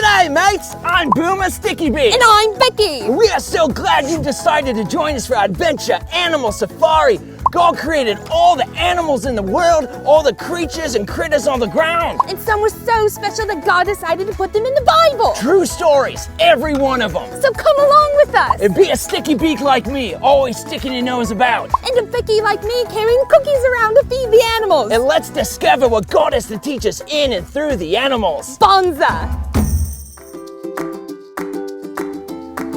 G'day, mates! I'm Boomer Bikkie. And I'm Becky. We are so glad you decided to join us for our adventure animal safari. God created all the animals in the world, all the creatures and critters on the ground. And some were so special that God decided to put them in the Bible. True stories, every one of them. So come along with us. And be a sticky beak like me, always sticking your nose about. And a Becky like me carrying cookies around to feed the animals. And let's discover what God has to teach us in and through the animals. Bonzer.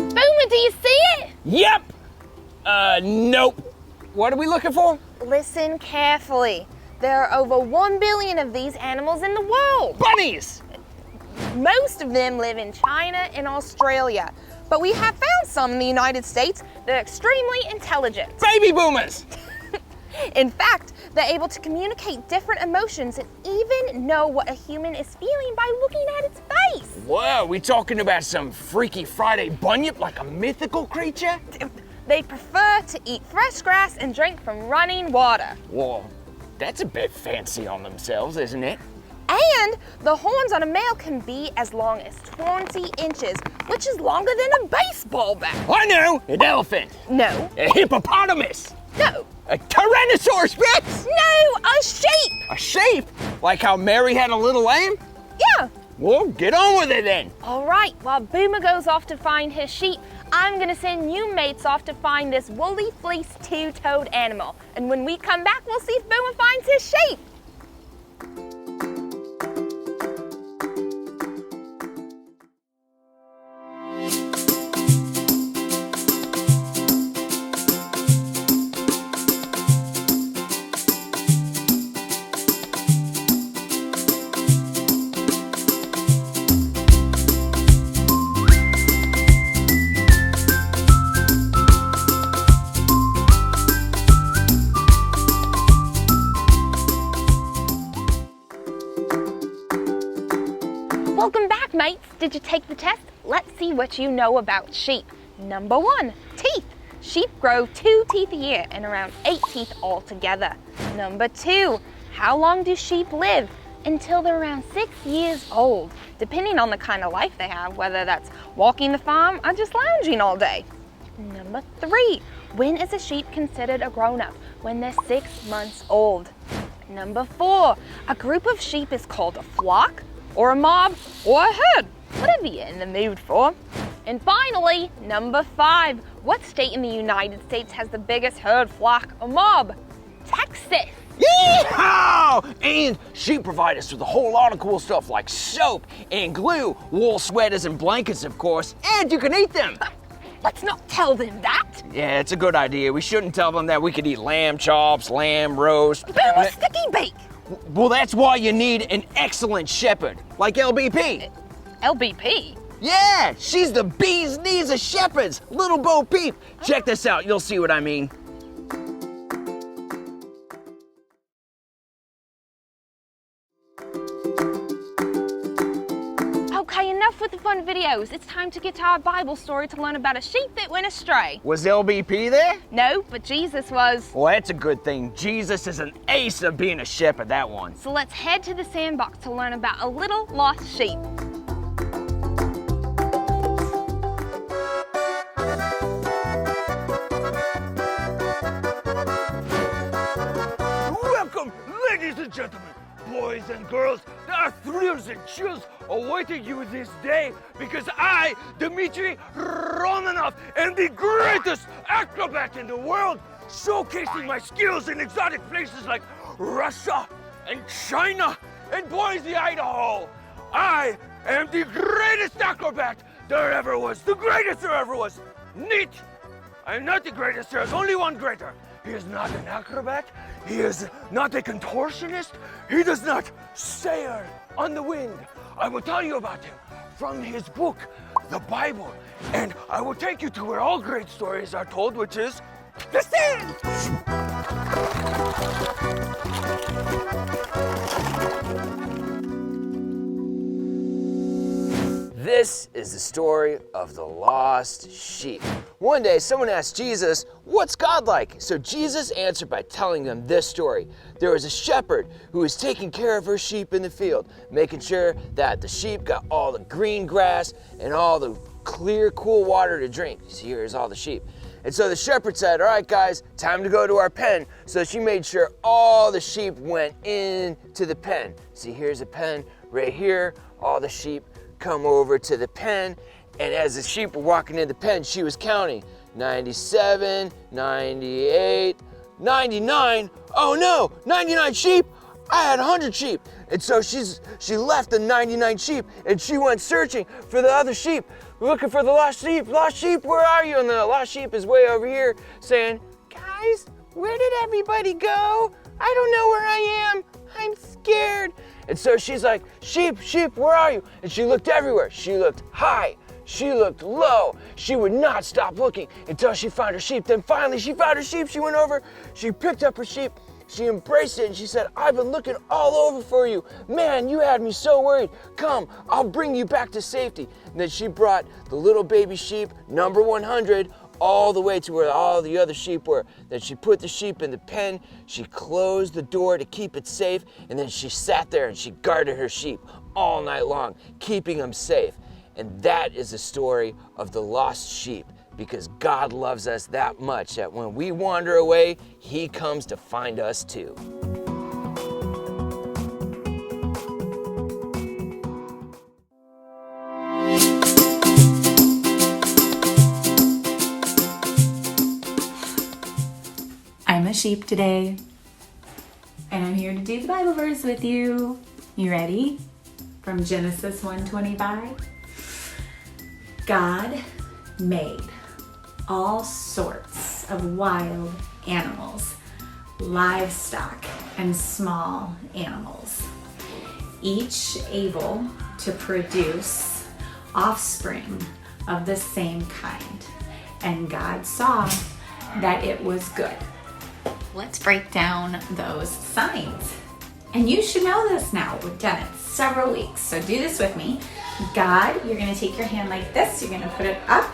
Boomer, do you see it? Yep. Nope. What are we looking for? Listen carefully. There are over 1 billion of these animals in the world. Bunnies! Most of them live in China and Australia. But we have found some in the United States that are extremely intelligent. Baby boomers! In fact, they're able to communicate different emotions and even know what a human is feeling by looking at its face. Whoa, we talking about some Freaky Friday bunyip like a mythical creature? They prefer to eat fresh grass and drink from running water. Whoa, that's a bit fancy on themselves, isn't it? And the horns on a male can be as long as 20 inches, which is longer than a baseball bat. I know, an elephant. No. A hippopotamus. No. A Tyrannosaurus Rex. No, a sheep. A sheep? Like how Mary had a little lamb? Yeah. Well, get on with it then. All right, while Boomer goes off to find his sheep, I'm gonna send you mates off to find this woolly fleeced two-toed animal. And when we come back, we'll see if Boomer finds his sheep. Welcome back, mates. Did you take the test? Let's see what you know about sheep. Number 1, teeth. Sheep grow 2 teeth a year and around 8 teeth altogether. Number 2, how long do sheep live? Until they're around 6 years old, depending on the kind of life they have, whether that's walking the farm or just lounging all day. Number 3, when is a sheep considered a grown-up? When they're 6 months old. Number 4, a group of sheep is called a flock, or a mob, or a herd, whatever you're in the mood for. And finally, number 5, what state in the United States has the biggest herd, flock, or mob? Texas. Yeehaw! And sheep provide us with a whole lot of cool stuff like soap and glue, wool sweaters and blankets, of course, and you can eat them. Let's not tell them that. Yeah, it's a good idea. We shouldn't tell them that we could eat lamb chops, lamb roast. Boomer sticky bake. Well, that's why you need an excellent shepherd, like LBP. LBP? Yeah, she's the bee's knees of shepherds, Little Bo Peep. Check this out, you'll see what I mean. Okay, enough with the fun videos. It's time to get to our Bible story to learn about a sheep that went astray. Was LBP there? No, but Jesus was. Well, that's a good thing. Jesus is an ace of being a shepherd, that one. So let's head to the sandbox to learn about a little lost sheep. Welcome, ladies and gentlemen, boys and girls. There are thrills and chills awaiting you this day because I, Dmitry Romanov, am the greatest acrobat in the world, showcasing my skills in exotic places like Russia and China and Boise, Idaho. I am the greatest acrobat there ever was, the greatest there ever was. Neat! I'm not the greatest, there's only one greater. He is not an acrobat, he is not a contortionist, he does not sail on the wind. I will tell you about him from his book, the Bible, and I will take you to where all great stories are told, which is the sand! This is the story of the lost sheep. One day, someone asked Jesus, "What's God like?" So Jesus answered by telling them this story. There was a shepherd who was taking care of her sheep in the field, making sure that the sheep got all the green grass and all the clear, cool water to drink. See, here's all the sheep. And so the shepherd said, "All right, guys, time to go to our pen." So she made sure all the sheep went into the pen. See, here's a pen right here. All the sheep come over to the pen. And as the sheep were walking in the pen, she was counting 97, 98, 99. Oh no, 99 sheep? I had 100 sheep. And so she left the 99 sheep and she went searching for the other sheep, looking for the lost sheep. Lost sheep, where are you? And the lost sheep is way over here saying, "Guys, where did everybody go? I don't know where I am. I'm scared." And so she's like, "Sheep, sheep, where are you?" And she looked everywhere. She looked high. She looked low. She would not stop looking until she found her sheep. Then finally she found her sheep. She went over, she picked up her sheep, she embraced it, and she said, "I've been looking all over for you. Man, you had me so worried. Come, I'll bring you back to safety." And then she brought the little baby sheep, number 100, all the way to where all the other sheep were. Then she put the sheep in the pen, she closed the door to keep it safe, and then she sat there and she guarded her sheep all night long, keeping them safe. And that is the story of the lost sheep, because God loves us that much that when we wander away, He comes to find us too. I'm a sheep today, and I'm here to do the Bible verse with you. You ready? From Genesis 1:25. God made all sorts of wild animals, livestock, and small animals, each able to produce offspring of the same kind. And God saw that it was good. Let's break down those signs. And you should know this now. We've done it several weeks, so do this with me. God, you're gonna take your hand like this, you're gonna put it up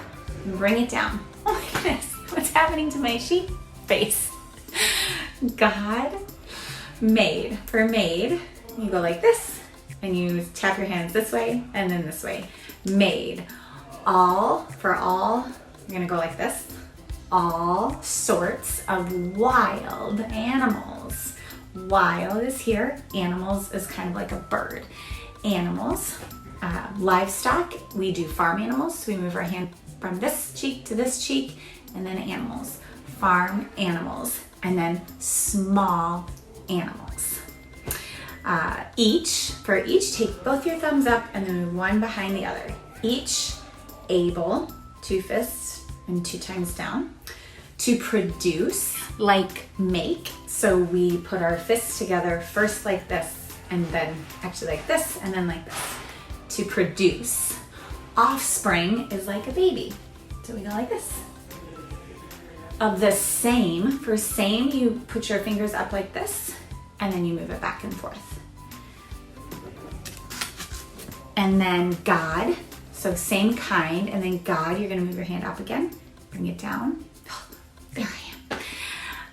and bring it down. Oh my goodness, what's happening to my sheep face? God made. For made, you go like this, and you tap your hands this way and then this way. Made. All, for all, you're gonna go like this. All sorts of wild animals. Wild is here, animals is kind of like a bird. Animals, livestock, we do farm animals, so we move our hand from this cheek to this cheek, and then animals, farm animals, and then small animals. For each, take both your thumbs up and then move one behind the other. Each able, 2 fists and 2 times down, to produce, like make. So we put our fists together first like this, and then actually like this, and then like this, to produce. Offspring is like a baby. So we go like this. Of the same, for same, you put your fingers up like this, and then you move it back and forth. And then God, so same kind, and then God, you're gonna move your hand up again, bring it down. There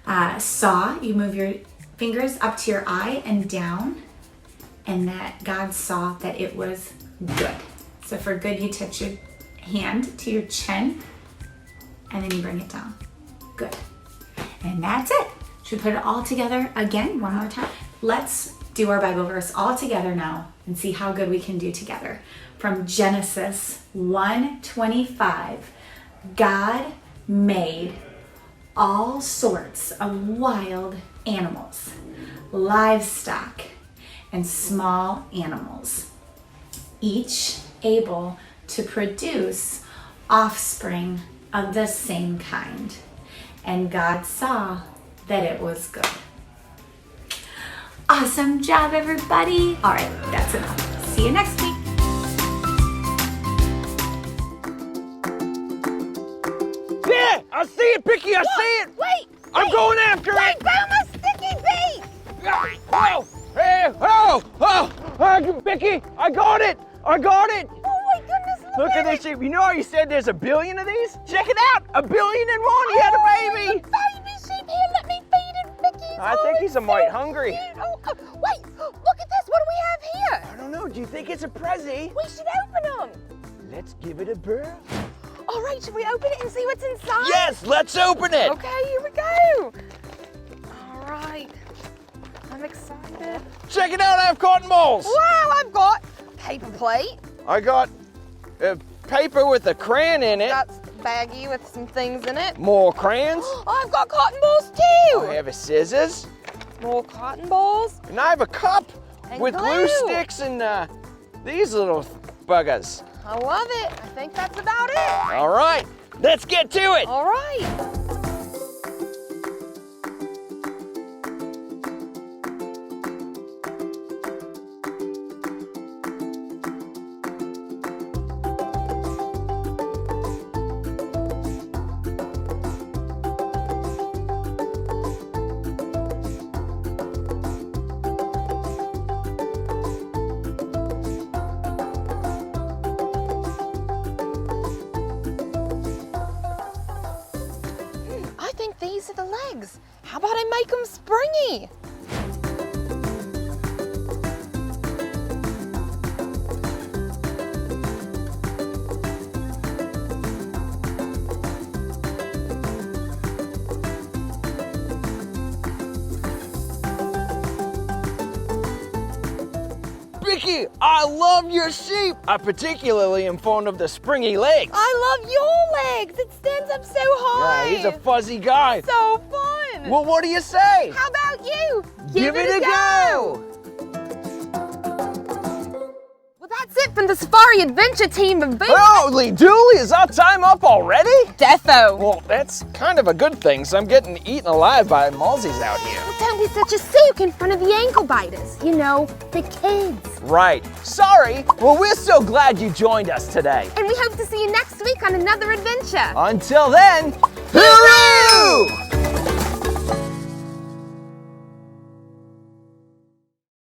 I am. Saw, you move your fingers up to your eye and down, and that God saw that it was good. So for good, you touch your hand to your chin, and then you bring it down. Good. And that's it. Should we put it all together again, one more time? Let's do our Bible verse all together now and see how good we can do together. From Genesis 1:25, God made all sorts of wild animals, livestock, and small animals, each able to produce offspring of the same kind. And God saw that it was good. Awesome job, everybody. All right, that's enough. See you next week. Yeah, I see it, Bikkie, I see it. Wait! I'm going after Wait, it. Boomer, sticky feet! Oh, hey, Bikkie, I got it. Oh my goodness, Look at this sheep. You know how you said there's a billion of these? Check it out, 1,000,000,001. He had a baby. Baby sheep, here, let me feed him, Bicky. I think he's a mite hungry. Wait, look at this. What do we have here? I don't know. Do you think it's a prezi? We should open them. Let's give it a burr. All right, should we open it and see what's inside? Yes, let's open it. Okay, here we go. All right, I'm excited. Check it out. I have cotton balls. Wow, I've got paper plate. I got paper with a crayon in it. That's baggie with some things in it. More crayons. I've got cotton balls too. I have a scissors. More cotton balls. And I have a cup And with glue sticks and these little buggers. I love it. I think that's about it. All right, let's get to it. All right. I think these are the legs. How about I make them springy? Vicky, I love your sheep. I particularly am fond of the springy legs. I love your legs. It stands up so high. Yeah, he's a fuzzy guy. So fun. Well, what do you say? How about you? Give it a go. Well, that's it from the Safari Adventure Team of Boomer. Holy dooly, is our time up already? Defo. Well, that's kind of a good thing, so I'm getting eaten alive by mozzies out here. Well, don't be such a sook in front of the ankle biters. You know, the kids. Right. Sorry. Well, we're so glad you joined us today. And we hope to see you next week on another adventure. Until then, hooroo!